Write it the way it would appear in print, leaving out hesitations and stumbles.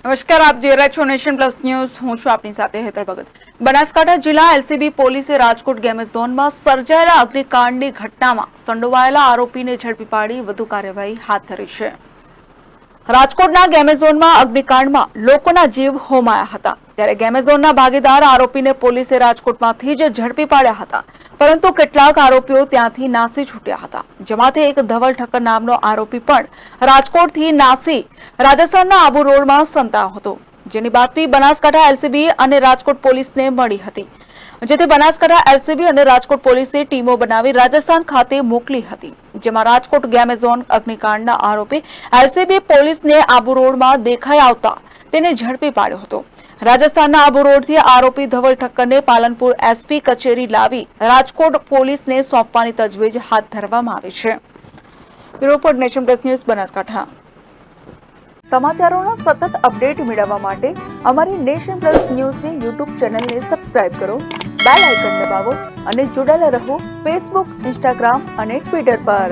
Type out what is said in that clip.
નમસ્કાર, આપ જોઈ રહ્યા છો નેશન પ્લસ ન્યૂઝ। હું છું આપની સાથે હેતલ ભગત। બનાસકાંઠા જિલ્લા એલસીબી પોલીસે રાજકોટ ગેમ ઝોનમાં સર્જાયેલા અગ્નિકાંડની ઘટનામાં સંડોવાયેલા આરોપીને ઝડપી પાડી વધુ કાર્યવાહી હાથ ધરી છે। રાજકોટના ગેમેઝોનમાં અગ્નિકાંડમાં લોકોના જીવ હોમાયા હતા, ત્યારે ગેમેઝોનના ભાગીદાર આરોપીને પોલીસે રાજકોટમાંથી જ ઝડપી પાડ્યા હતા, પરંતુ કેટલાક આરોપીઓ ત્યાંથી નાસી છૂટ્યા હતા, જેમાંથી એક ધવલ ઠક્કર નામનો આરોપી પણ રાજકોટથી નાસી રાજસ્થાનના આબુ રોડમાં સંતાયો હતો, જેની બાતમી બનાસકાંઠા એલસીબી અને રાજકોટ પોલીસને મળી હતી, જેથી બનાસકાંઠા એલસીબી અને રાજકોટ પોલીસે ટીમો બનાવી રાજસ્થાન ખાતે મોકલી હતી, જેમાં રાજકોટ ગેમેઝોન અગ્નિકાંડના આરોપી એલસીબી પોલીસને આબુ રોડમાં દેખાઈ આવતા તેને ઝડપી પાડ્યો હતો। રાજસ્થાનના આબુ રોડથી આરોપી ધવલ ઠક્કરને પાલનપુર એસપી કચેરી લાવી રાજકોટ પોલીસને સોંપવાની તજવીજ હાથ ધરવામાં આવી છે। Bureau report, Nation Plus news, Banaskantha. સમાચારોના સતત અપડેટ મેળવવા માટે અમારી નેશન પ્લસ ન્યૂઝની યુટ્યુબ ચેનલને સબસ્ક્રાઇબ કરો, બેલ આઇકન દબાવો અને જોડાયેલા રહો ફેસબુક, ઇન્સ્ટાગ્રામ અને ટ્વિટર પર।